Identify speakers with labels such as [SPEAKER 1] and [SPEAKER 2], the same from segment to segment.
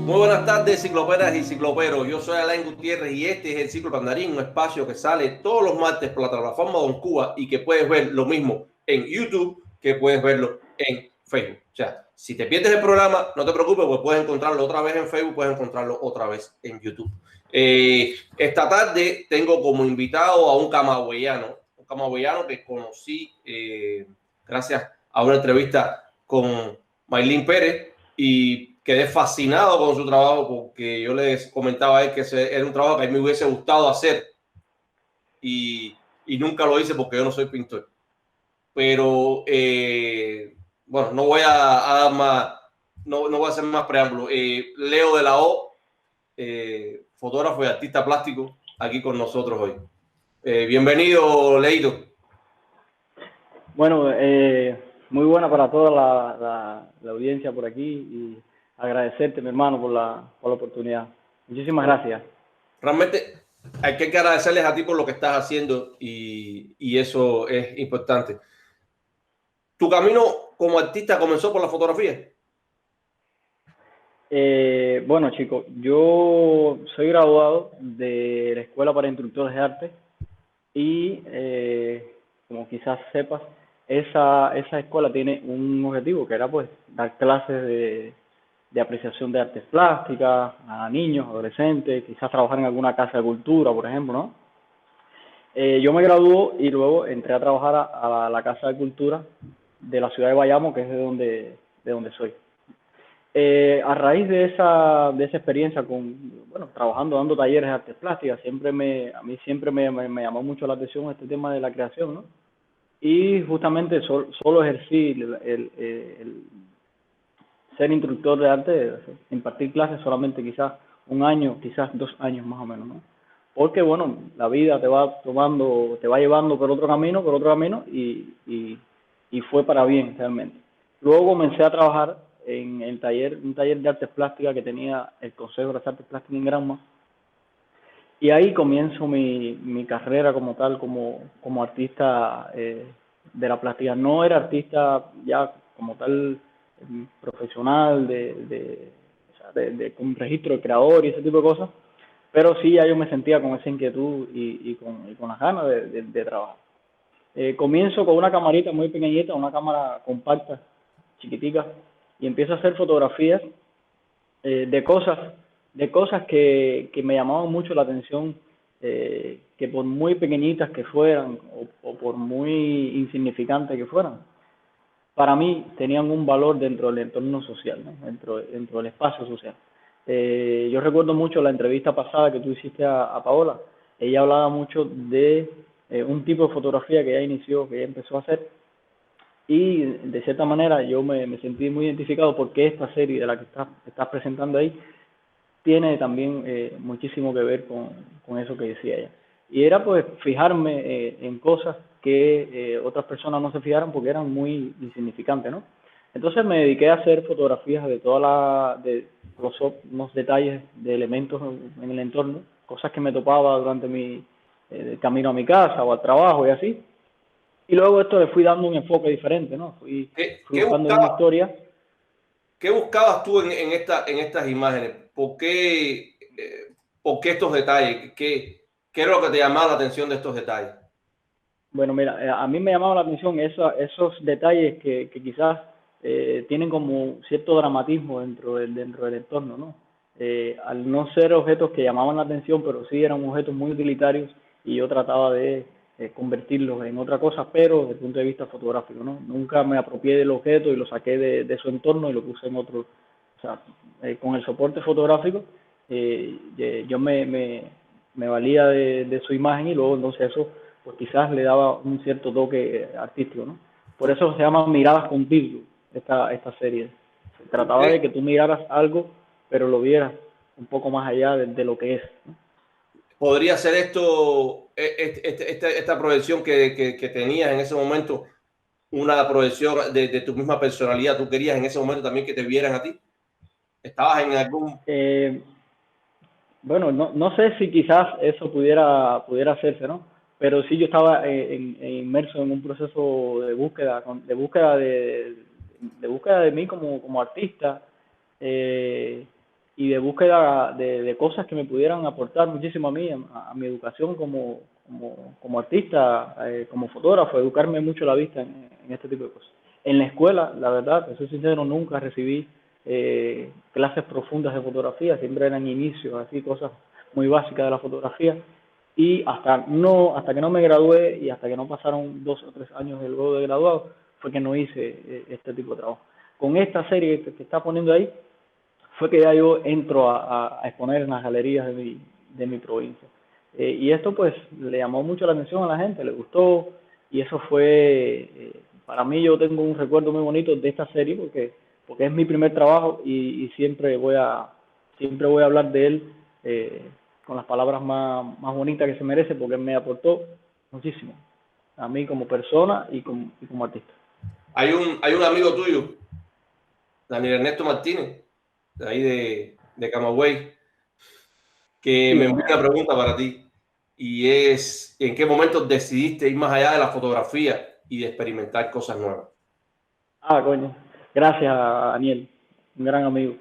[SPEAKER 1] Muy buenas tardes, cicloperas y cicloperos. Yo soy Alain Gutiérrez y este es el Ciclo Pandarín, un espacio que sale todos los martes por la plataforma Don Cuba y que puedes ver lo mismo en YouTube que puedes verlo en Facebook. O sea, si te pierdes el programa, no te preocupes, pues puedes encontrarlo otra vez en Facebook, puedes encontrarlo otra vez en YouTube. Esta tarde tengo como invitado a un camagüeyano que conocí gracias a una entrevista con Maylin Pérez y quedé fascinado con su trabajo porque yo les comentaba a él que ese era un trabajo que a mí me hubiese gustado hacer y nunca lo hice porque yo no soy pintor. Pero bueno, no voy a dar más, no voy a hacer más preámbulo. Leo de la O, fotógrafo y artista plástico, aquí con nosotros hoy. Bienvenido, Leito.
[SPEAKER 2] Bueno, muy buena para toda la audiencia por aquí y agradecerte, mi hermano, por la oportunidad. Muchísimas gracias.
[SPEAKER 1] Realmente hay que agradecerles a ti por lo que estás haciendo y eso es importante. ¿Tu camino como artista comenzó por la fotografía?
[SPEAKER 2] Bueno, chicos, yo soy graduado de la Escuela para Instructores de Arte y, como quizás sepas, esa escuela tiene un objetivo que era pues dar clases de apreciación de artes plásticas a niños, adolescentes, quizás trabajar en alguna casa de cultura, por ejemplo, ¿no? Yo me graduó y luego entré a trabajar a la Casa de Cultura de la ciudad de Bayamo, que es de donde soy. A raíz de esa experiencia bueno, trabajando, dando talleres de artes plásticas, a mí siempre me llamó mucho la atención este tema de la creación, ¿no? Y justamente solo ejercí el ser instructor de arte, impartir clases solamente quizás un año, quizás 2 años más o menos, ¿no? Porque, bueno, la vida te va tomando, te va llevando por otro camino, y fue para bien realmente. Luego comencé a trabajar en un taller de artes plásticas que tenía el Consejo de las Artes Plásticas en Granma, y ahí comienzo mi carrera como tal, como artista de la plástica. No era artista ya como tal profesional, o sea, con registro de creador y ese tipo de cosas, pero sí ya yo me sentía con esa inquietud y con las ganas de trabajar. Comienzo con una camarita muy pequeñita, una cámara compacta, chiquitica, y empiezo a hacer fotografías de cosas que me llamaban mucho la atención, que por muy pequeñitas que fueran o por muy insignificantes que fueran, para mí tenían un valor dentro del entorno social, ¿no? dentro del espacio social. Yo recuerdo mucho la entrevista pasada que tú hiciste a Paola. Ella hablaba mucho de un tipo de fotografía que ella inició, que ella empezó a hacer, y de cierta manera yo me sentí muy identificado porque esta serie de la que estás presentando ahí tiene también muchísimo que ver con eso que decía ella. Y era pues fijarme en cosas que otras personas no se fijaran porque eran muy insignificantes, ¿no? Entonces me dediqué a hacer fotografías de los detalles de elementos en el entorno, cosas que me topaba durante mi camino a mi casa o al trabajo y así. Y luego esto le fui dando un enfoque diferente, ¿no? Fui buscando una historia.
[SPEAKER 1] ¿Qué buscabas tú en estas imágenes? ¿Por qué estos detalles? ¿Qué era lo que te llamaba la atención de estos detalles?
[SPEAKER 2] Bueno, mira, a mí me llamaba la atención esos detalles que quizás tienen como cierto dramatismo dentro del entorno, ¿no? Al no ser objetos que llamaban la atención, pero sí eran objetos muy utilitarios y yo trataba de convertirlos en otra cosa, pero desde el punto de vista fotográfico, ¿no? Nunca me apropié del objeto y lo saqué de su entorno y lo puse en otro. O sea, con el soporte fotográfico, yo me valía de su imagen y luego entonces eso pues quizás le daba un cierto toque artístico, ¿no? Por eso se llama Miradas con Virgo, esta serie. Se trataba de que tú miraras algo, pero lo vieras un poco más allá de lo que es, ¿no?
[SPEAKER 1] ¿Podría ser esto, esta proyección que tenías en ese momento, una proyección de tu misma personalidad? ¿Tú querías en ese momento también que te vieran a ti? ¿Estabas en algún...?
[SPEAKER 2] Eh, bueno, no sé si quizás eso pudiera hacerse, ¿no? Pero sí yo estaba inmerso en un proceso de búsqueda de mí como artista, y de búsqueda de cosas que me pudieran aportar muchísimo a mí, a mi educación como artista, como fotógrafo, educarme mucho la vista en este tipo de cosas. En la escuela, la verdad, te soy sincero, nunca recibí clases profundas de fotografía, siempre eran inicios, así, cosas muy básicas de la fotografía, y hasta que no me gradué y hasta que no pasaron 2 o 3 años del luego de graduado, fue que no hice este tipo de trabajo. Con esta serie que está poniendo ahí, fue que ya yo entro a exponer en las galerías de mi provincia. Y esto pues le llamó mucho la atención a la gente, le gustó, y eso fue, para mí yo tengo un recuerdo muy bonito de esta serie porque es mi primer trabajo y siempre voy a hablar de él con las palabras más bonitas que se merece, porque me aportó muchísimo a mí como persona y como artista.
[SPEAKER 1] Hay un amigo tuyo, Daniel Ernesto Martínez, de ahí de Camagüey, que
[SPEAKER 2] Sí,
[SPEAKER 1] me envió una pregunta para ti, y es, ¿en qué momento decidiste ir más allá de la fotografía y de experimentar cosas nuevas?
[SPEAKER 2] coño. Gracias, Daniel, un gran amigo.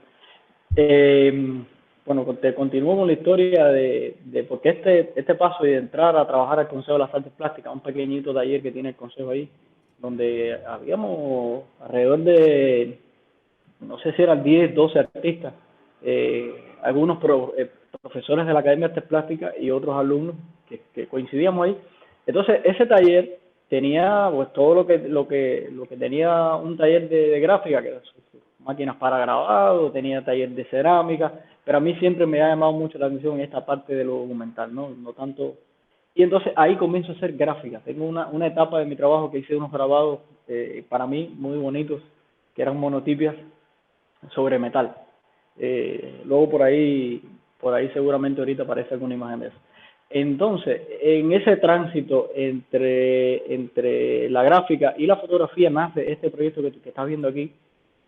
[SPEAKER 2] Bueno, te continúo con la historia de por qué este paso de entrar a trabajar al Consejo de las Artes Plásticas, un pequeñito taller que tiene el Consejo ahí, donde habíamos alrededor de, no sé si eran 10, 12 artistas, algunos profesores de la Academia de Artes Plásticas y otros alumnos que coincidíamos ahí. Entonces, ese taller tenía pues todo lo que tenía un taller de gráfica, que máquinas para grabado, tenía taller de cerámica, pero a mí siempre me ha llamado mucho la atención esta parte de lo documental, no tanto. Y entonces ahí comienzo a hacer gráfica. Tengo una etapa de mi trabajo que hice unos grabados para mí muy bonitos, que eran monotipias sobre metal. Luego por ahí seguramente ahorita aparece alguna imagen de eso. Entonces, en ese tránsito entre la gráfica y la fotografía nace este proyecto que estás viendo aquí,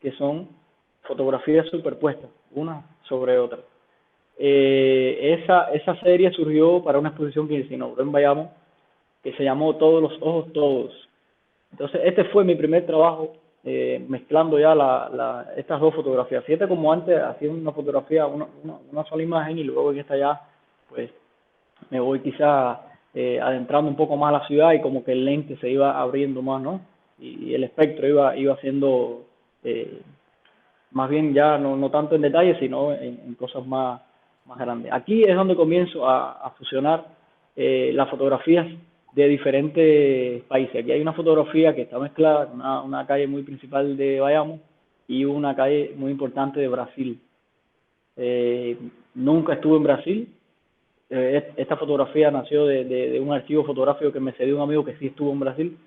[SPEAKER 2] que son fotografías superpuestas, una sobre otra. Esa serie surgió para una exposición que se inauguró en Bayamo, que se llamó Todos los Ojos Todos. Entonces, este fue mi primer trabajo mezclando ya estas dos fotografías. Fíjate como antes hacía una fotografía, una sola imagen, y luego en esta ya, pues, me voy quizá adentrando un poco más a la ciudad y como que el lente se iba abriendo más, ¿no? Y el espectro iba siendo más bien ya no tanto en detalle, sino en cosas más grandes. Aquí es donde comienzo a fusionar las fotografías de diferentes países. Aquí hay una fotografía que está mezclada con una calle muy principal de Bayamo y una calle muy importante de Brasil. Nunca estuve en Brasil. Esta fotografía nació de un archivo fotográfico que me cedió un amigo que sí estuvo en Brasil,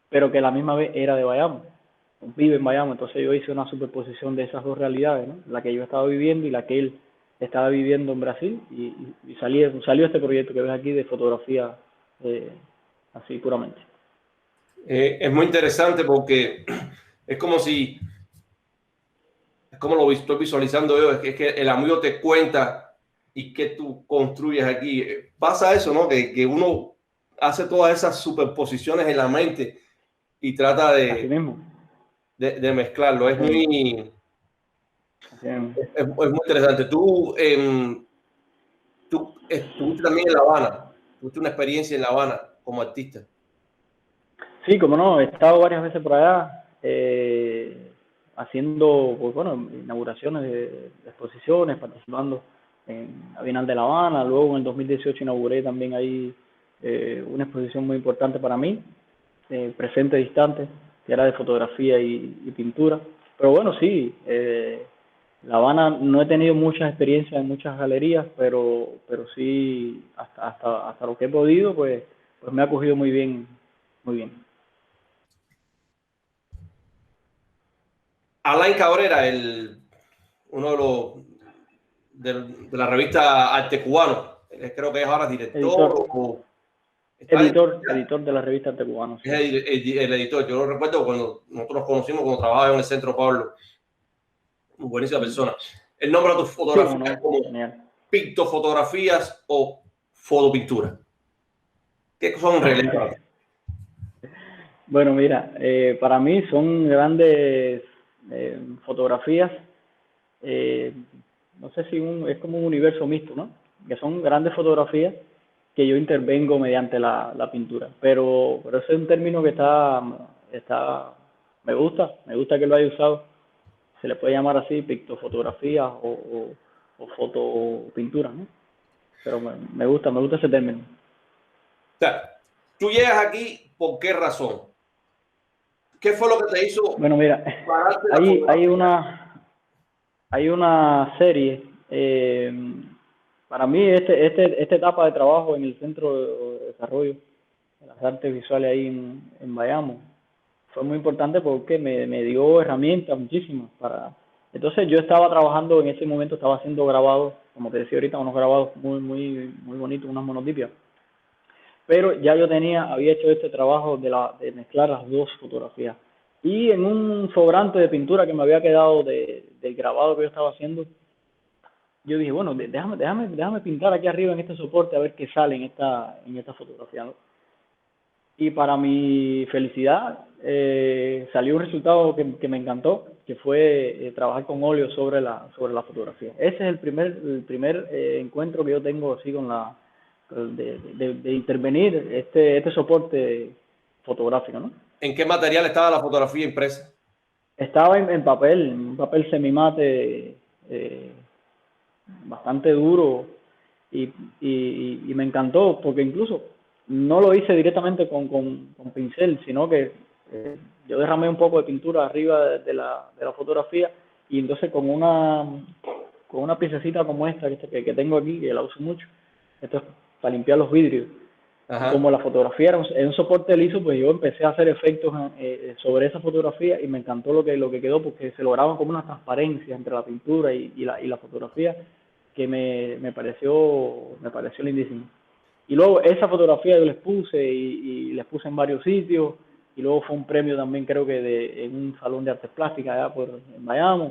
[SPEAKER 2] pero que a la misma vez era de Bayamo, vive en Bayamo. Entonces yo hice una superposición de esas dos realidades, ¿no? La que yo estaba viviendo y la que él estaba viviendo en Brasil, y salió este proyecto que ves aquí de fotografía así puramente.
[SPEAKER 1] Es muy interesante porque es como lo estoy visualizando yo, es que el amigo te cuenta y que tú construyes aquí. Pasa eso, ¿no? Que uno hace todas esas superposiciones en la mente y trata
[SPEAKER 2] Así mismo.
[SPEAKER 1] de mezclarlo.
[SPEAKER 2] Así mismo. Así mismo.
[SPEAKER 1] Es muy interesante. Tú estuviste también en La Habana, tuviste una experiencia en La Habana como artista.
[SPEAKER 2] Sí, como no, he estado varias veces por allá haciendo, pues bueno, inauguraciones de exposiciones, participando en la Bienal de La Habana. Luego en el 2018 inauguré también ahí una exposición muy importante para mí, presente distante, que era de fotografía y pintura. Pero bueno, sí, La Habana no he tenido muchas experiencias en muchas galerías, pero sí, hasta lo que he podido, pues me ha acogido muy bien, muy bien.
[SPEAKER 1] Alain Cabrera, uno de la revista Arte Cubano, creo que es ahora director
[SPEAKER 2] Editor,
[SPEAKER 1] o está
[SPEAKER 2] editor de la revista Arte Cubano,
[SPEAKER 1] es
[SPEAKER 2] sí.
[SPEAKER 1] el editor. Yo lo recuerdo cuando nosotros nos conocimos, cuando trabajaba en el Centro Pablo. Buenísima persona. El nombre de tus
[SPEAKER 2] Sí, como
[SPEAKER 1] fotografías
[SPEAKER 2] no,
[SPEAKER 1] como
[SPEAKER 2] genial.
[SPEAKER 1] pictofotografías o fotopintura. ¿Qué son en realidad?
[SPEAKER 2] Bueno, mira, para mí son grandes fotografías, eh, no sé si es como un universo mixto, ¿no? Que son grandes fotografías que yo intervengo mediante la pintura. Pero ese es un término que me gusta que lo haya usado. Se le puede llamar así, pictofotografía o fotopintura, ¿no? Pero me gusta ese término.
[SPEAKER 1] O sea, tú llegas aquí, ¿por qué razón? ¿Qué fue lo que te hizo
[SPEAKER 2] Bueno, mira,
[SPEAKER 1] pararte la
[SPEAKER 2] hay, hay
[SPEAKER 1] fotografía?
[SPEAKER 2] una, hay una serie, para mí esta etapa de trabajo en el Centro de Desarrollo de las Artes Visuales ahí en Bayamo fue muy importante porque me dio herramientas muchísimas para... Entonces yo estaba trabajando en ese momento, estaba haciendo grabados, como te decía ahorita, unos grabados muy bonitos, unas monotipias. Pero ya yo había hecho este trabajo de mezclar las dos fotografías. Y en un sobrante de pintura que me había quedado del grabado que yo estaba haciendo, yo dije, bueno, déjame pintar aquí arriba en este soporte a ver qué sale en esta fotografía, ¿no? Y para mi felicidad salió un resultado que me encantó, que fue trabajar con óleo sobre la fotografía. Ese es el primer encuentro que yo tengo así de intervenir este soporte fotográfico, ¿no?
[SPEAKER 1] ¿En qué material estaba la fotografía impresa?
[SPEAKER 2] Estaba en papel, un papel semimate bastante duro y me encantó porque incluso no lo hice directamente con pincel, sino que yo derramé un poco de pintura arriba de la fotografía y entonces con una piececita como esta que tengo aquí, que la uso mucho, esto es para limpiar los vidrios. Y como
[SPEAKER 1] Ajá.
[SPEAKER 2] la fotografía era un soporte liso, pues yo empecé a hacer efectos sobre esa fotografía y me encantó lo que quedó porque se lograban como una transparencia entre la pintura y la fotografía que me pareció lindísimo. Y luego esa fotografía yo les puse y les puse en varios sitios y luego fue un premio también creo que en un salón de artes plásticas allá en Miami.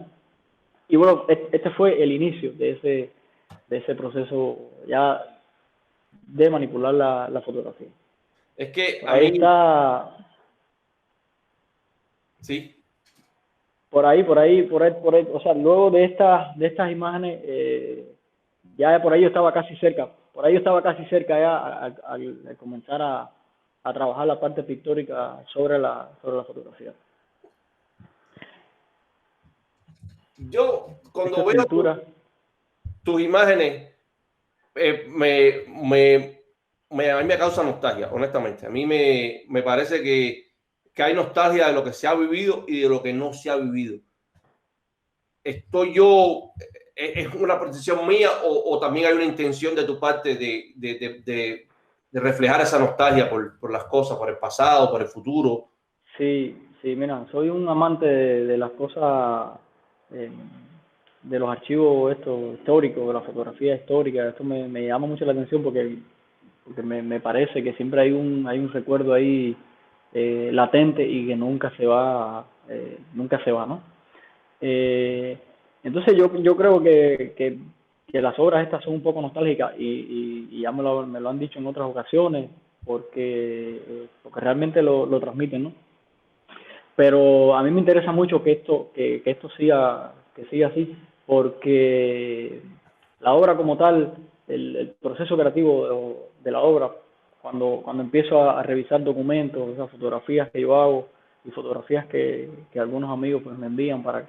[SPEAKER 2] Y bueno, este fue el inicio de ese proceso ya de manipular la fotografía.
[SPEAKER 1] Es que
[SPEAKER 2] Por
[SPEAKER 1] a
[SPEAKER 2] ahí
[SPEAKER 1] mí,
[SPEAKER 2] está,
[SPEAKER 1] sí,
[SPEAKER 2] por ahí, o sea, luego de estas imágenes, ya por ahí yo estaba casi cerca, ya al comenzar a trabajar la parte pictórica sobre la fotografía.
[SPEAKER 1] yo
[SPEAKER 2] Esto
[SPEAKER 1] cuando
[SPEAKER 2] es
[SPEAKER 1] veo
[SPEAKER 2] pintura.
[SPEAKER 1] tus imágenes, eh, a mí me causa nostalgia, honestamente. A mí me parece que hay nostalgia de lo que se ha vivido y de lo que no se ha vivido. Estoy yo, es una percepción mía o también hay una intención de tu parte de reflejar esa nostalgia por las cosas, por el pasado, por el futuro.
[SPEAKER 2] Sí, sí, mira, soy un amante de las cosas, eh, de los archivos estos históricos, de la fotografía histórica. Esto me llama mucho la atención porque me parece que siempre hay un recuerdo ahí latente y que nunca se va, ¿no? Eh, entonces yo creo que las obras estas son un poco nostálgicas y ya me lo han dicho en otras ocasiones porque realmente lo transmiten, ¿no? Pero a mí me interesa mucho que esto siga así, porque la obra como tal, el proceso creativo de la obra, cuando empiezo a revisar documentos, esas fotografías que yo hago y fotografías que algunos amigos pues me envían para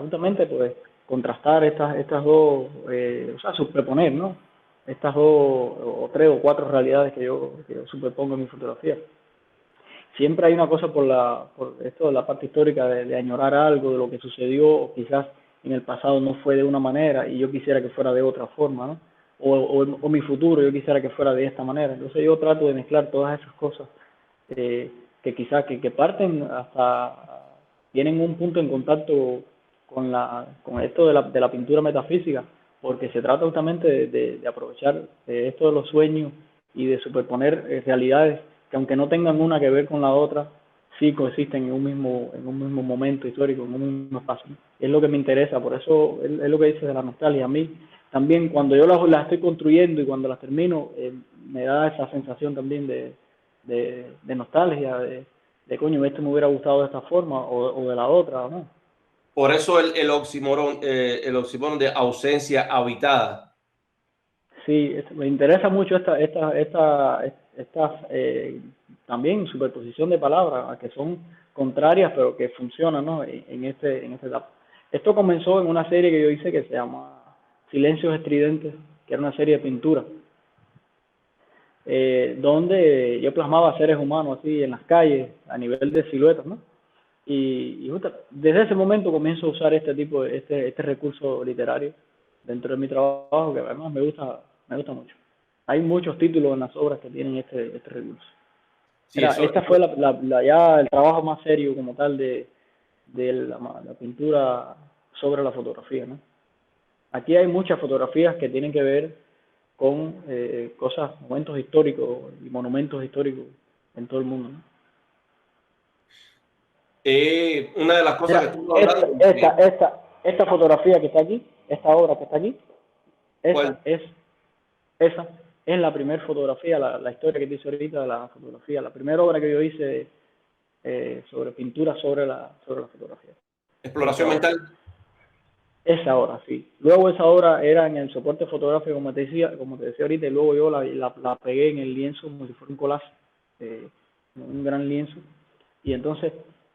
[SPEAKER 2] justamente pues contrastar estas dos, o sea, superponer, ¿no? Estas dos o tres o cuatro realidades que yo superpongo en mi fotografía. Siempre hay una cosa por esto de la parte histórica de añorar algo de lo que sucedió o quizás en el pasado no fue de una manera y yo quisiera que fuera de otra forma, ¿no? O mi futuro yo quisiera que fuera de esta manera. Entonces yo trato de mezclar todas esas cosas que quizás que parten tienen un punto en contacto con esto de la pintura metafísica, porque se trata justamente de aprovechar esto de los sueños y de superponer realidades que aunque no tengan una que ver con la otra, sí coexisten en un mismo momento histórico, en un mismo espacio, ¿no? Es lo que me interesa, por eso es lo que dice de la nostalgia. A mí también cuando yo las estoy construyendo y cuando las termino, me da esa sensación también de nostalgia, de coño, esto me hubiera gustado de esta forma o de la otra, ¿no?
[SPEAKER 1] Por eso el oxímoron de ausencia habitada.
[SPEAKER 2] Sí, me interesa mucho estas también superposición de palabras que son contrarias pero que funcionan, ¿no? En esta etapa. Esto comenzó en una serie que yo hice que se llama Silencios Estridentes, que era una serie de pintura, donde yo plasmaba seres humanos así en las calles a nivel de siluetas, ¿no? Y justo desde ese momento comienzo a usar este recurso literario dentro de mi trabajo que además me gusta mucho. Hay muchos títulos en las obras que tienen este recurso.
[SPEAKER 1] Sí,
[SPEAKER 2] Mira, esta fue ya el trabajo más serio como tal de la pintura sobre la fotografía, ¿no? Aquí hay muchas fotografías que tienen que ver con cosas, momentos históricos y monumentos históricos en todo el mundo, ¿no?
[SPEAKER 1] una de las cosas que
[SPEAKER 2] Mira,
[SPEAKER 1] estuve hablando, porque,
[SPEAKER 2] esta fotografía que está aquí, esta obra que está aquí, esa
[SPEAKER 1] ¿cuál?
[SPEAKER 2] es, esa es la primera fotografía, la historia que te hice ahorita de la fotografía, la primera obra que yo hice sobre pintura sobre la fotografía. Esa
[SPEAKER 1] Exploración
[SPEAKER 2] obra.
[SPEAKER 1] mental.
[SPEAKER 2] Esa obra, sí. Luego esa obra era en el soporte fotográfico, como te decía ahorita, y luego yo la pegué en el lienzo como si fuera un collage, eh, un gran lienzo. Y entonces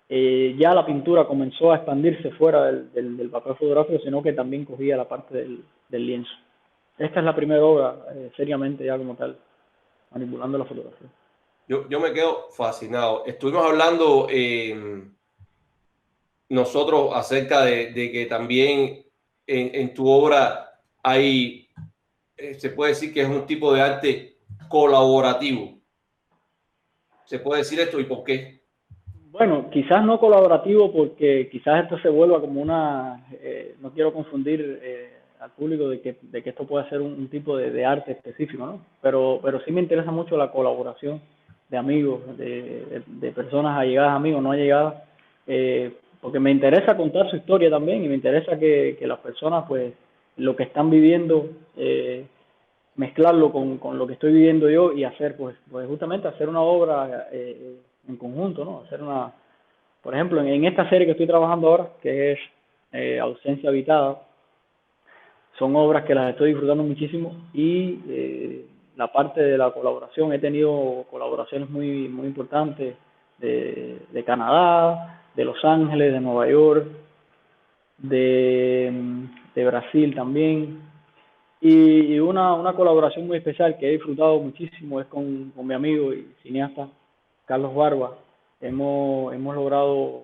[SPEAKER 2] ya la pintura comenzó a expandirse fuera del papel fotográfico, sino que también cogía la parte del lienzo. Esta es la primera obra, seriamente ya como tal, manipulando la fotografía.
[SPEAKER 1] Yo me quedo fascinado. Estuvimos hablando nosotros acerca de que también en tu obra hay, se puede decir que es un tipo de arte colaborativo. ¿Se puede decir esto y por qué?
[SPEAKER 2] Bueno, quizás no colaborativo porque quizás esto se vuelva como no quiero confundir al público de que esto pueda ser un tipo de arte específico, ¿no? Pero sí me interesa mucho la colaboración de amigos, de personas allegadas a mí o no allegadas, porque me interesa contar su historia también y me interesa que las personas, pues, lo que están viviendo, mezclarlo con lo que estoy viviendo yo y hacer, pues justamente hacer una obra en conjunto, ¿no? Por ejemplo, en esta serie que estoy trabajando ahora, que es Ausencia Habitada, son obras que las estoy disfrutando muchísimo y la parte de la colaboración, he tenido colaboraciones muy importantes de Canadá, de Los Ángeles, de Nueva York, de, de Brasil también. Y una colaboración muy especial que he disfrutado muchísimo es con mi amigo y cineasta Carlos Barba. Hemos logrado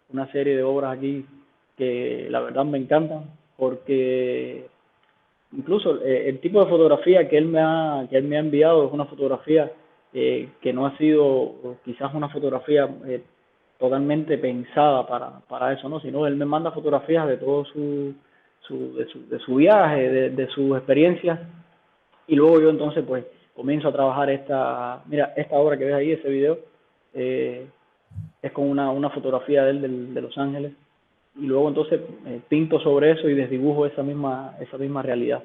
[SPEAKER 2] una serie de obras aquí que la verdad me encantan porque incluso el tipo de fotografía que él me ha enviado es una fotografía que no ha sido quizás una fotografía totalmente pensada para eso, ¿no? Sino él me manda fotografías de todo de su viaje, de sus experiencias, y luego yo entonces pues comienzo a trabajar esta obra que ves ahí, ese video, eh, es con una fotografía de él de Los Ángeles, y luego entonces pinto sobre eso y desdibujo esa misma realidad.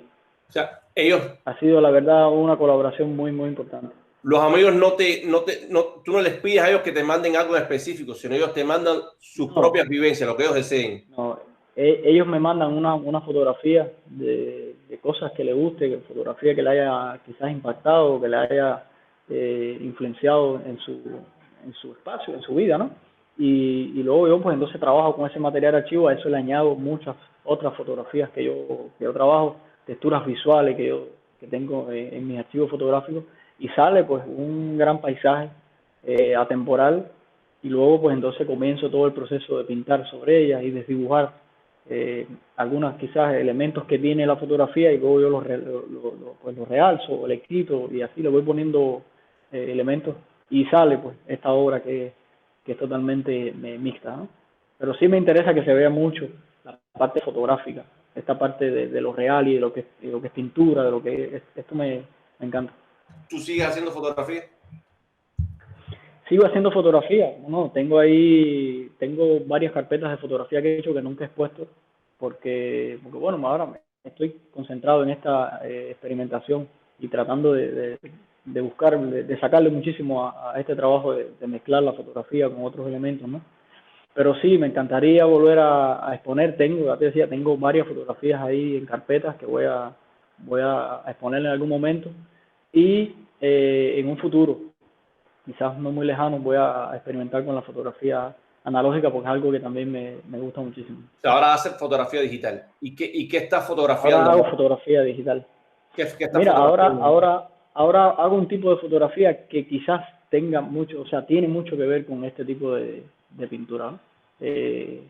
[SPEAKER 1] O sea, ellos,
[SPEAKER 2] Ha sido la verdad una colaboración muy importante.
[SPEAKER 1] los amigos tú no les pides a ellos que te manden algo en específico, sino ellos te mandan sus
[SPEAKER 2] No,
[SPEAKER 1] propias vivencias, lo que ellos deseen.
[SPEAKER 2] no, ellos me mandan una fotografía de cosas que le guste, fotografía que le haya quizás impactado, que le haya influenciado en su espacio, en su vida, ¿no? Y luego yo pues entonces trabajo con ese material archivo, a eso le añado muchas otras fotografías que yo trabajo, texturas visuales que tengo en mis archivos fotográficos, y sale pues un gran paisaje atemporal, y luego pues entonces comienzo todo el proceso de pintar sobre ellas y desdibujar algunos quizás elementos que tiene la fotografía, y luego yo pues los realzo o le quito y así le voy poniendo elementos, y sale pues esta obra que es totalmente mixta, ¿no? Pero sí me interesa que se vea mucho la parte fotográfica, esta parte de lo real y de lo que es pintura, de lo que esto me encanta.
[SPEAKER 1] ¿Tú sigues haciendo fotografía?
[SPEAKER 2] Sigo haciendo fotografía, ¿no? Tengo varias carpetas de fotografía que he hecho que nunca he expuesto, porque bueno, ahora estoy concentrado en esta experimentación y tratando de buscar, de sacarle muchísimo a este trabajo de mezclar la fotografía con otros elementos, ¿no? Pero sí, me encantaría volver a exponer. Ya te decía, tengo varias fotografías ahí en carpetas que voy a exponer en algún momento. Y en un futuro, quizás no muy lejano, voy a experimentar con la fotografía analógica porque es algo que también me gusta muchísimo.
[SPEAKER 1] O sea, ahora hace fotografía digital. ¿Y qué estás
[SPEAKER 2] Ahora
[SPEAKER 1] fotografiando
[SPEAKER 2] hago
[SPEAKER 1] ahora?
[SPEAKER 2] fotografía digital.
[SPEAKER 1] ¿Qué estás
[SPEAKER 2] Mira,
[SPEAKER 1] fotografiando ahora?
[SPEAKER 2] ahora hago un tipo de fotografía que quizás tenga mucho, o sea, tiene mucho que ver con este tipo de pintura, ¿no? Eh,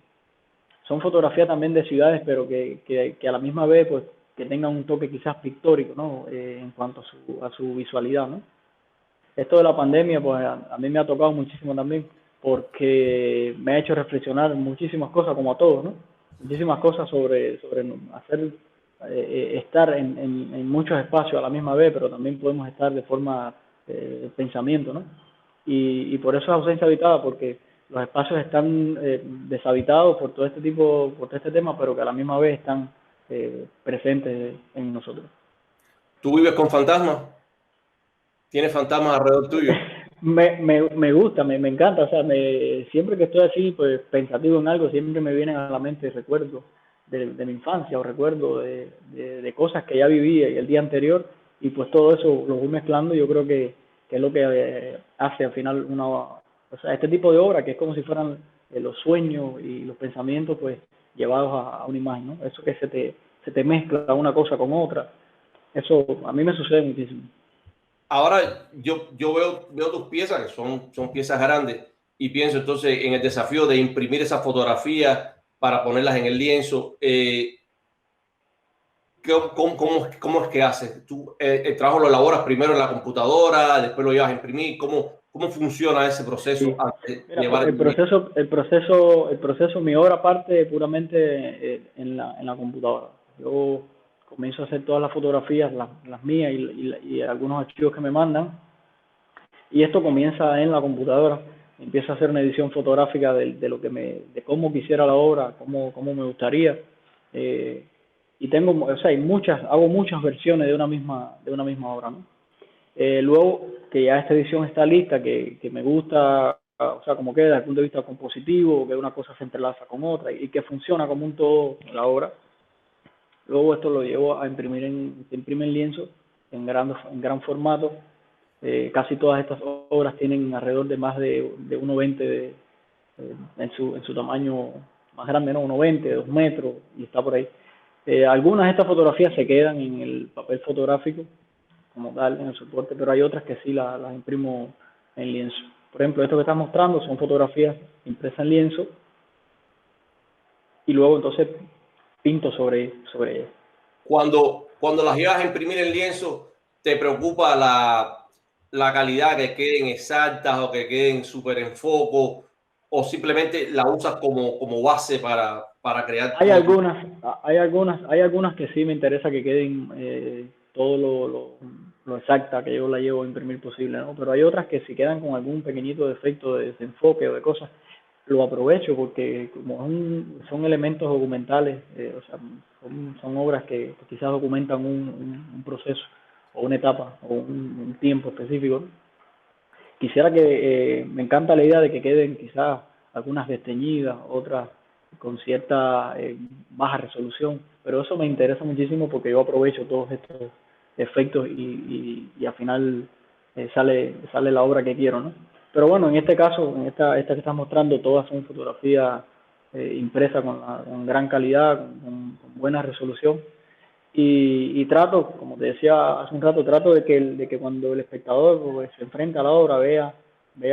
[SPEAKER 2] Son fotografías también de ciudades, pero que a la misma vez, pues, que tengan un toque quizás pictórico, ¿no? En cuanto a su visualidad, ¿no? Esto de la pandemia, pues, a mí me ha tocado muchísimo también, porque me ha hecho reflexionar muchísimas cosas, como a todos, ¿no? Muchísimas cosas sobre hacer, estar en muchos espacios a la misma vez, pero también podemos estar de forma pensamiento, ¿no? Y por eso es ausencia habitada, porque los espacios están deshabitados por todo este tema, pero que a la misma vez están presentes en nosotros.
[SPEAKER 1] ¿Tú vives con fantasmas? ¿Tienes fantasmas alrededor tuyo?
[SPEAKER 2] Me gusta, me encanta, o sea, siempre que estoy así, pues pensativo en algo, siempre me vienen a la mente recuerdos de mi infancia o recuerdos de cosas que ya vivía y el día anterior, y pues todo eso lo voy mezclando. Yo creo que es lo que hace al final o sea, este tipo de obra, que es como si fueran los sueños y los pensamientos, pues llevados a una imagen, ¿no? Eso que se te mezcla una cosa con otra, eso a mí me sucede muchísimo.
[SPEAKER 1] Ahora yo veo tus piezas, que son piezas grandes, y pienso entonces en el desafío de imprimir esas fotografías para ponerlas en el lienzo. ¿Cómo es que haces? ¿Tú el trabajo lo elaboras primero en la computadora, después lo llevas a imprimir? ¿Cómo funciona ese proceso
[SPEAKER 2] Sí,
[SPEAKER 1] antes de
[SPEAKER 2] mira,
[SPEAKER 1] llevar el lienzo?
[SPEAKER 2] el proceso, mi obra parte puramente en la computadora. Yo comienzo a hacer todas las fotografías, las mías y algunos archivos que me mandan, y esto comienza en la computadora. Empiezo a hacer una edición fotográfica de lo que de cómo quisiera la obra, cómo me gustaría. eh, y tengo, o sea, hago muchas versiones de una misma obra, ¿no? Luego que ya esta edición está lista, que me gusta, o sea, como queda desde el punto de vista compositivo, que una cosa se entrelaza con otra y que funciona como un todo en la obra. Luego esto lo llevo a imprimir se imprime en lienzo en gran formato. Casi todas estas obras tienen alrededor de más de 1,20 en su tamaño más grande, ¿no? 1,20, 2 metros, y está por ahí. Algunas de estas fotografías se quedan en el papel fotográfico como tal en el soporte, pero hay otras que sí las imprimo en lienzo. Por ejemplo, esto que estás mostrando son fotografías impresas en lienzo y luego entonces pinto sobre ellas.
[SPEAKER 1] Cuando las llevas a imprimir en lienzo, ¿te preocupa la calidad, que queden exactas o que queden súper en foco? ¿O simplemente la usas como base para crear
[SPEAKER 2] Hay
[SPEAKER 1] todo tu...
[SPEAKER 2] algunas, hay algunas que sí me interesa que queden todo lo exacta que yo la llevo a imprimir posible, ¿no? Pero hay otras que si quedan con algún pequeñito defecto de desenfoque o de cosas, lo aprovecho porque como son elementos documentales, o sea, son obras que quizás documentan un proceso o una etapa o un tiempo específico, ¿no? Quisiera me encanta la idea de que queden quizás algunas desteñidas, otras con cierta baja resolución, pero eso me interesa muchísimo porque yo aprovecho todos estos efectos y al final sale la obra que quiero, ¿no? Pero bueno, en este caso, esta que estás mostrando, todas son fotografías impresas con gran calidad, con buena resolución, y trato, como te decía hace un rato, trato de que cuando el espectador pues, se enfrenta a la obra vea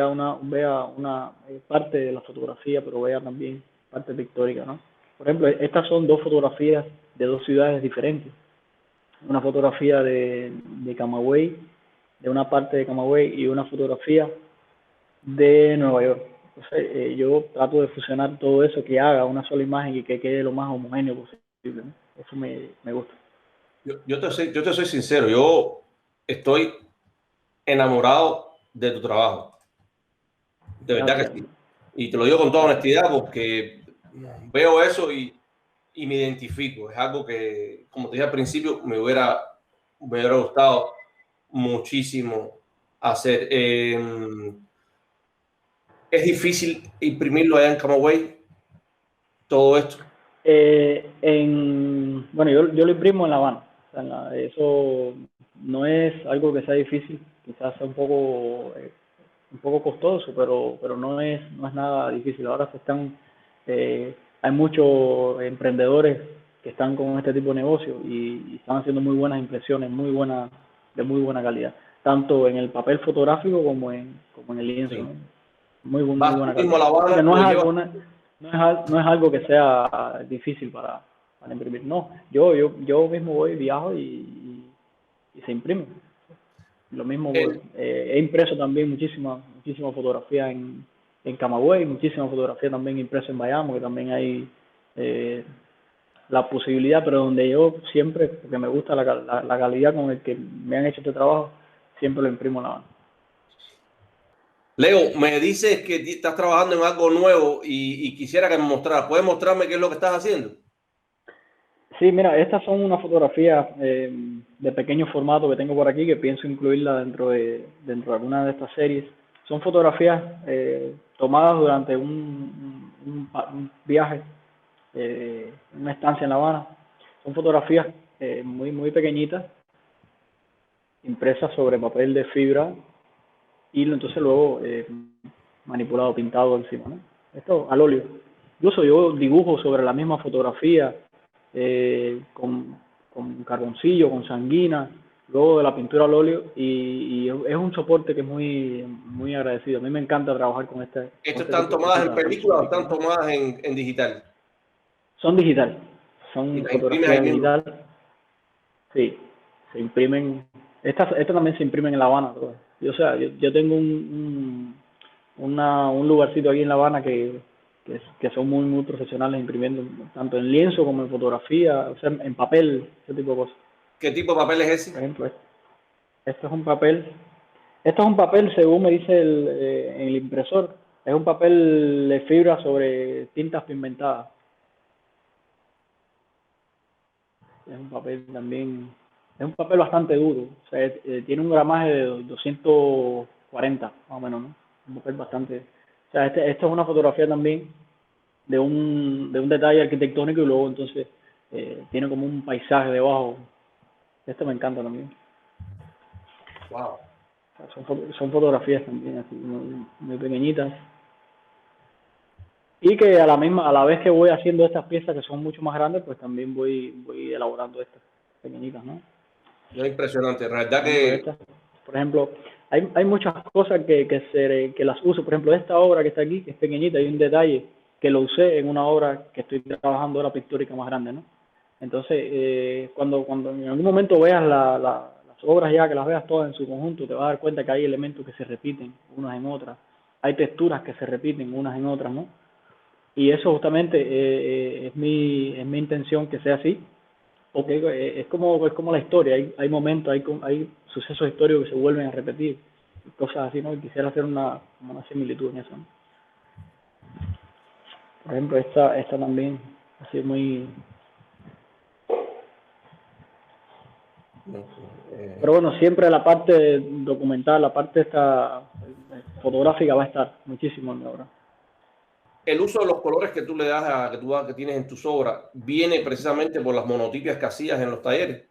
[SPEAKER 2] una parte de la fotografía, pero vea también parte pictórica, ¿no? Por ejemplo, estas son dos fotografías de dos ciudades diferentes. Una fotografía de Camagüey, de una parte de Camagüey, y una fotografía de Nueva York. Entonces, yo trato de fusionar todo eso, que haga una sola imagen y que quede lo más homogéneo posible, ¿no? Eso me gusta.
[SPEAKER 1] Yo te soy sincero, yo estoy enamorado de tu trabajo, de verdad que
[SPEAKER 2] Gracias.
[SPEAKER 1] sí. Y te lo digo con toda
[SPEAKER 2] Gracias.
[SPEAKER 1] honestidad porque veo eso y me identifico. Es algo que, como te dije al principio, me hubiera gustado muchísimo hacer. ¿Es difícil imprimirlo allá en Camagüey? Todo esto.
[SPEAKER 2] Bueno, yo lo imprimo en La Habana. O sea, eso no es algo que sea difícil, quizás sea un poco costoso, pero no es nada difícil. Ahora hay muchos emprendedores que están con este tipo de negocio y están haciendo muy buenas impresiones, de muy buena calidad, tanto en el papel fotográfico como en el lienzo,
[SPEAKER 1] Sí.
[SPEAKER 2] ¿no? Muy
[SPEAKER 1] Vas
[SPEAKER 2] buena
[SPEAKER 1] tú mismo a
[SPEAKER 2] calidad.
[SPEAKER 1] La
[SPEAKER 2] Así que
[SPEAKER 1] Habana, lo llevas.
[SPEAKER 2] no es algo que sea difícil para imprimir. No, yo mismo voy, viajo y se imprime. Lo mismo,
[SPEAKER 1] El,
[SPEAKER 2] he impreso también muchísima fotografía en Camagüey, muchísima fotografía también impreso en Bayamo, que también hay la posibilidad, pero donde yo siempre, porque me gusta la calidad con el que me han hecho este trabajo, siempre lo imprimo en La Habana.
[SPEAKER 1] Leo, me dices que estás trabajando en algo nuevo y quisiera que me mostrara. ¿Puedes mostrarme qué es lo que estás haciendo?
[SPEAKER 2] Sí, mira, estas son unas fotografías de pequeño formato que tengo por aquí, que pienso incluirla dentro de alguna de estas series. Son fotografías tomadas durante un viaje, una estancia en La Habana. Son fotografías muy pequeñitas, impresas sobre papel de fibra y entonces luego manipulado, pintado encima, ¿no? Esto al óleo. Incluso yo dibujo sobre la misma fotografía con carboncillo, con sanguina, luego de la pintura al óleo y es un soporte que es muy agradecido. A mí me encanta trabajar con
[SPEAKER 1] ¿Estos
[SPEAKER 2] este
[SPEAKER 1] están
[SPEAKER 2] tipo de
[SPEAKER 1] tomadas en
[SPEAKER 2] cositas
[SPEAKER 1] película o
[SPEAKER 2] artísticas,
[SPEAKER 1] están
[SPEAKER 2] ¿no?
[SPEAKER 1] tomadas en digital?
[SPEAKER 2] Son digital,
[SPEAKER 1] Y
[SPEAKER 2] son
[SPEAKER 1] las imprimes ahí
[SPEAKER 2] fotografías
[SPEAKER 1] mismo.
[SPEAKER 2] digital, sí, se imprimen, estas también se imprimen en La Habana, todas. O sea, yo tengo un lugarcito aquí en La Habana que son muy profesionales imprimiendo tanto en lienzo como en fotografía, o sea, en papel, ese tipo de cosas.
[SPEAKER 1] ¿Qué tipo de papel es
[SPEAKER 2] Por
[SPEAKER 1] ese?
[SPEAKER 2] ejemplo, esto es un papel, esto es un papel, según me dice en el impresor, es un papel de fibra sobre tintas pigmentadas. Es un papel también, es un papel bastante duro, o sea, tiene un gramaje de 240, más o menos, ¿no? Un papel bastante, o sea, esto es una fotografía también de un detalle arquitectónico y luego entonces tiene como un paisaje debajo. Esto me encanta también.
[SPEAKER 1] Wow.
[SPEAKER 2] O sea, son fotografías también así muy pequeñitas y que a la vez que voy haciendo estas piezas que son mucho más grandes, pues también voy elaborando estas pequeñitas, ¿no?
[SPEAKER 1] No, impresionante. La
[SPEAKER 2] Por
[SPEAKER 1] verdad
[SPEAKER 2] ejemplo,
[SPEAKER 1] que
[SPEAKER 2] estas, por ejemplo, hay muchas cosas que las uso. Por ejemplo, esta obra que está aquí, que es pequeñita, hay un detalle que lo usé en una obra que estoy trabajando ahora pictórica más grande, ¿no? Entonces, cuando en algún momento veas las obras ya, que las veas todas en su conjunto, te vas a dar cuenta que hay elementos que se repiten unas en otras, hay texturas que se repiten unas en otras, ¿no? Y eso justamente es mi intención que sea así, porque es como la historia, hay momentos, hay sucesos históricos que se vuelven a repetir, cosas así, ¿no? Y quisiera hacer como una similitud en eso, ¿no? Por ejemplo, esta también, así muy... Pero bueno, siempre la parte documental, la parte esta fotográfica va a estar muchísimo en mi obra.
[SPEAKER 1] el uso de los colores que tú le das que tienes en tus obras viene precisamente por las monotipias que hacías en los talleres.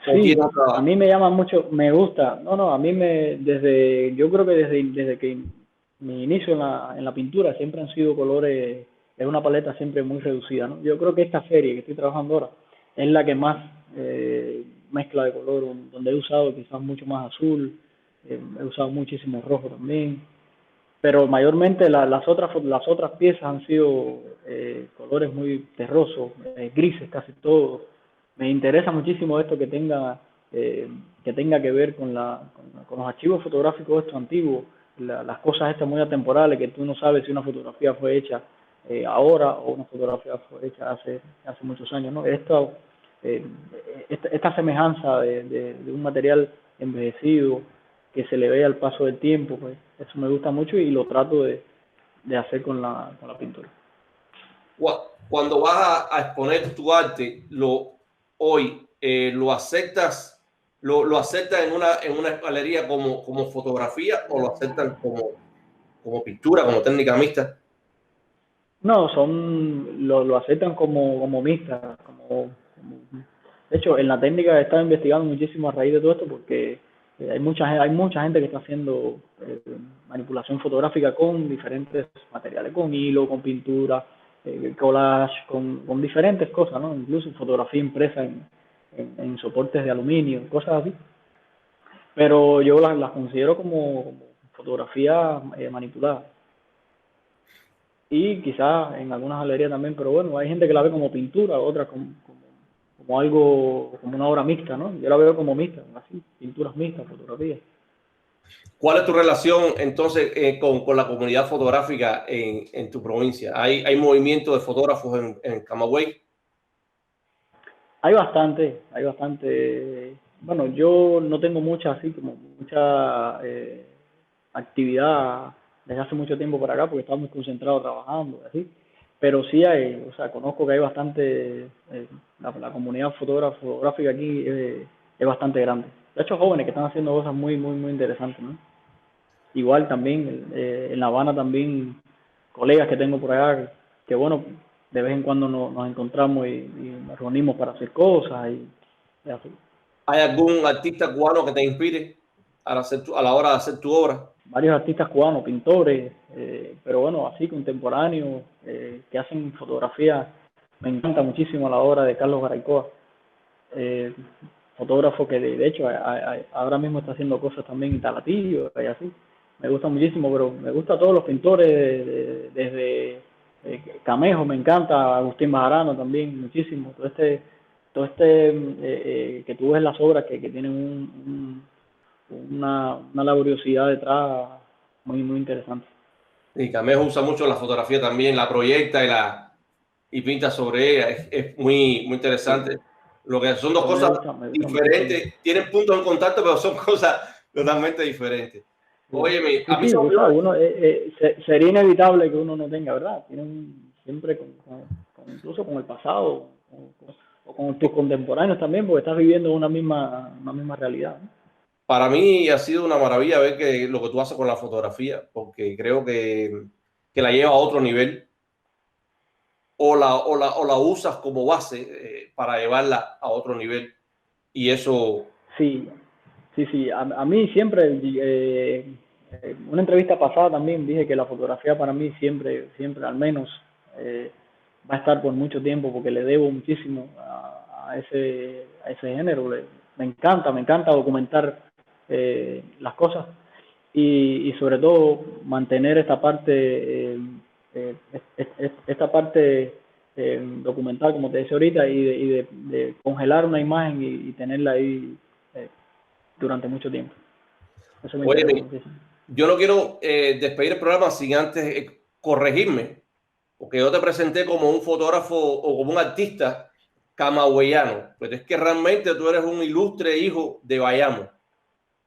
[SPEAKER 1] ¿O tiene
[SPEAKER 2] Sí, a
[SPEAKER 1] otra?
[SPEAKER 2] mí me llama mucho, me gusta. No, a mí yo creo que desde que mi inicio en la pintura siempre han sido colores, es una paleta siempre muy reducida, ¿no? Yo creo que esta serie que estoy trabajando ahora es la que más mezcla de color, donde he usado quizás mucho más azul, he usado muchísimo rojo también, pero mayormente las otras piezas han sido colores muy terrosos, grises casi todos. Me interesa muchísimo esto que tenga que ver con los archivos fotográficos estos antiguos, las cosas estas muy atemporales que tú no sabes si una fotografía fue hecha ahora o una fotografía fue hecha hace muchos años, ¿no? Eh, esta semejanza de un material envejecido que se le ve al paso del tiempo, pues eso me gusta mucho y lo trato de hacer con la pintura.
[SPEAKER 1] Cuando vas a exponer tu arte, hoy lo aceptas, lo aceptas en una galería como fotografía o lo aceptan como pintura, como técnica mixta?
[SPEAKER 2] No, lo aceptan como mixta, de hecho, en la técnica he estado investigando muchísimo a raíz de todo esto porque hay mucha gente que está haciendo manipulación fotográfica con diferentes materiales, con hilo, con pintura, collage, con diferentes cosas, ¿no? Incluso fotografía impresa en soportes de aluminio, cosas así. Pero yo las considero como fotografía manipulada. Y quizás en algunas galerías también, pero bueno, hay gente que la ve como pintura, otras como algo, como una obra mixta, ¿no? Yo la veo como mixta, así, pinturas mixtas, fotografías.
[SPEAKER 1] ¿Cuál es tu relación entonces con la comunidad fotográfica en tu provincia? ¿Hay movimiento de fotógrafos en Camagüey?
[SPEAKER 2] Hay bastante, bueno, yo no tengo mucha actividad desde hace mucho tiempo para acá porque estaba muy concentrado trabajando, así. Pero sí o sea, conozco que hay bastante, la comunidad fotográfica aquí es bastante grande. De hecho, jóvenes que están haciendo cosas muy interesantes, ¿no? Igual también, en La Habana también, colegas que tengo por allá, que bueno, de vez en cuando nos encontramos y nos reunimos para hacer cosas y así.
[SPEAKER 1] ¿Hay algún artista cubano que te inspire a la hora de hacer tu obra?
[SPEAKER 2] Varios artistas cubanos, pintores, pero bueno, así contemporáneos, que hacen fotografía. Me encanta muchísimo la obra de Carlos Garaycoa, eh, fotógrafo que de hecho ahora mismo está haciendo cosas también en Talatillo y así. Me gusta muchísimo, pero me gusta todos los pintores, desde Camejo, me encanta, Agustín Bajarano también, muchísimo. Que tú ves las obras que tienen una laboriosidad detrás muy interesante.
[SPEAKER 1] Y Camejo usa mucho la fotografía también, la proyecta y pinta sobre ella. Es muy
[SPEAKER 2] Sí,
[SPEAKER 1] interesante. Lo que son dos cosas
[SPEAKER 2] me gusta muchísimo.
[SPEAKER 1] diferentes. Tienen puntos en contacto, pero son cosas totalmente diferentes.
[SPEAKER 2] Sí,
[SPEAKER 1] Oye, a mí
[SPEAKER 2] sí,
[SPEAKER 1] se me
[SPEAKER 2] tú
[SPEAKER 1] olvidó.
[SPEAKER 2] sabes, sería inevitable que uno no tenga, ¿verdad? Siempre incluso con el pasado o con tus contemporáneos también, porque estás viviendo una misma realidad, ¿no?
[SPEAKER 1] Para mí ha sido una maravilla ver lo que tú haces con la fotografía, porque creo que la lleva a otro nivel o la usas como base para llevarla a otro nivel. Y eso,
[SPEAKER 2] Sí, sí, a mí siempre, una entrevista pasada también dije que la fotografía para mí siempre al menos eh, va a estar por mucho tiempo porque le debo muchísimo a ese género. Me encanta documentar las cosas y sobre todo mantener esta parte documental, como te decía ahorita, de congelar una imagen y tenerla ahí durante mucho tiempo. Eso me interesa
[SPEAKER 1] oye,
[SPEAKER 2] muchísimo.
[SPEAKER 1] yo no quiero despedir el programa sin antes corregirme, porque yo te presenté como un fotógrafo o como un artista camagüeyano, pero es que realmente tú eres un ilustre hijo de Bayamo.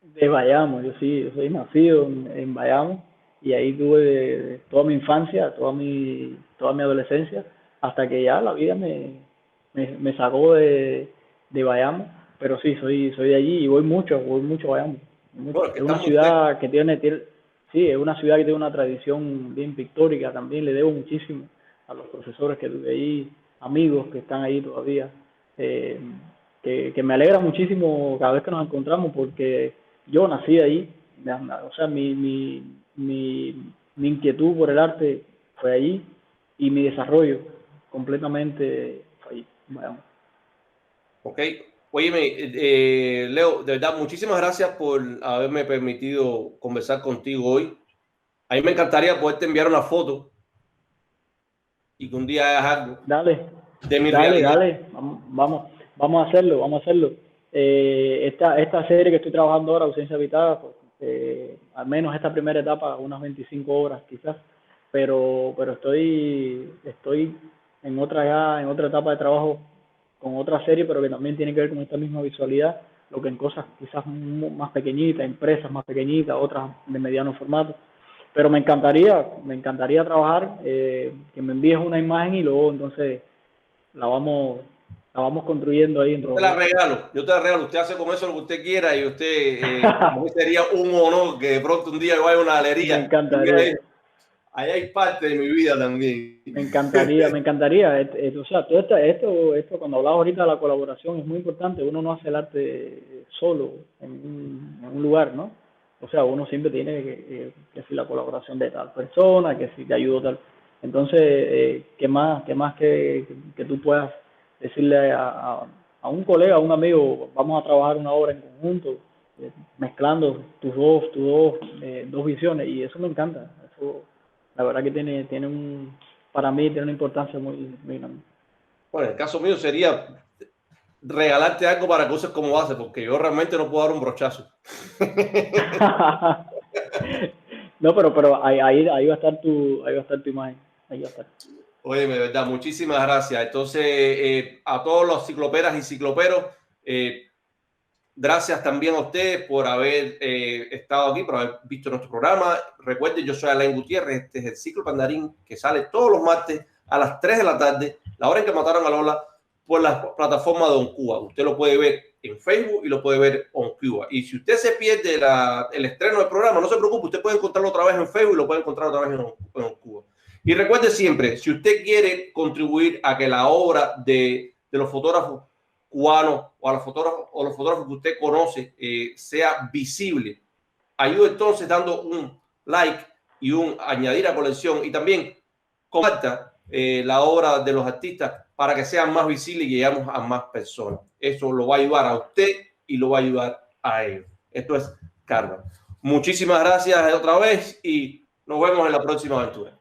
[SPEAKER 2] De Bayamo, yo soy nacido en Bayamo y ahí tuve toda mi infancia, toda mi adolescencia, hasta que ya la vida me sacó de Bayamo, pero sí, soy de allí y voy mucho a Bayamo, mucho.
[SPEAKER 1] Bueno, es que
[SPEAKER 2] Es una
[SPEAKER 1] están muy cerca.
[SPEAKER 2] ciudad que sí, es una ciudad que tiene una tradición bien pictórica, también le debo muchísimo a los profesores que tuve ahí, amigos que están ahí todavía, eh, que me alegra muchísimo cada vez que nos encontramos porque yo nací ahí, o sea, mi inquietud por el arte fue allí y mi desarrollo completamente fue allí. Bueno,
[SPEAKER 1] Ok. Óyeme, Leo, de verdad, muchísimas gracias por haberme permitido conversar contigo hoy. A mí me encantaría poderte enviar una foto y que un día hagas algo
[SPEAKER 2] dale,
[SPEAKER 1] de mi realidad.
[SPEAKER 2] vamos a hacerlo, vamos a hacerlo. Esta serie que estoy trabajando ahora, Ausencia Habitada, pues, al menos esta primera etapa, unas 25 horas quizás, pero estoy en otra etapa de trabajo con otra serie, pero que también tiene que ver con esta misma visualidad, lo que en cosas quizás más pequeñitas, empresas más pequeñitas, otras de mediano formato. Pero me encantaría trabajar, que me envíes una imagen y luego entonces la vamos, la vamos construyendo ahí entre
[SPEAKER 1] Yo te
[SPEAKER 2] los
[SPEAKER 1] la
[SPEAKER 2] dos.
[SPEAKER 1] regalo, yo te la regalo. Usted hace con eso lo que usted quiera y usted, para mí sería un honor que de pronto un día yo vaya a una
[SPEAKER 2] Me
[SPEAKER 1] galería y
[SPEAKER 2] encantaría.
[SPEAKER 1] ahí hay parte de mi vida también.
[SPEAKER 2] Me encantaría, me encantaría. O sea, todo esto, cuando hablaba ahorita de la colaboración, es muy importante. Uno no hace el arte solo en un lugar, ¿no? O sea, uno siempre tiene que si la colaboración de tal persona, que si te ayudo tal. Entonces, ¿qué más que tú puedas decirle a un colega, a un amigo, vamos a trabajar una obra en conjunto, mezclando dos visiones, y eso me encanta. Eso, la verdad que para mí tiene una importancia muy grande.
[SPEAKER 1] Bueno, en el caso mío sería regalarte algo para que uses como base, porque yo realmente no puedo dar un brochazo.
[SPEAKER 2] No, pero ahí va a estar tu imagen. Ahí va a estar.
[SPEAKER 1] Oye, de verdad, muchísimas gracias. Entonces, a todos los cicloperas y cicloperos, gracias también a ustedes por haber estado aquí, por haber visto nuestro programa. Recuerden, yo soy Alain Gutiérrez. Este es el Ciclo Pandarín, que sale todos los martes a las 3 de la tarde, la hora en que mataron a Lola, por la plataforma de OnCuba. Usted lo puede ver en Facebook y lo puede ver en Cuba. Y si usted se pierde el estreno del programa, no se preocupe, usted puede encontrarlo otra vez en Facebook y lo puede encontrar otra vez en OnCuba. Y recuerde siempre, si usted quiere contribuir a que la obra de los fotógrafos cubanos o los fotógrafos que usted conoce sea visible, ayude entonces dando un like y un añadir a colección, y también comparta la obra de los artistas para que sean más visibles y lleguemos a más personas. Eso lo va a ayudar a usted y lo va a ayudar a ellos. Esto es Karma. Muchísimas gracias otra vez y nos vemos en la próxima aventura.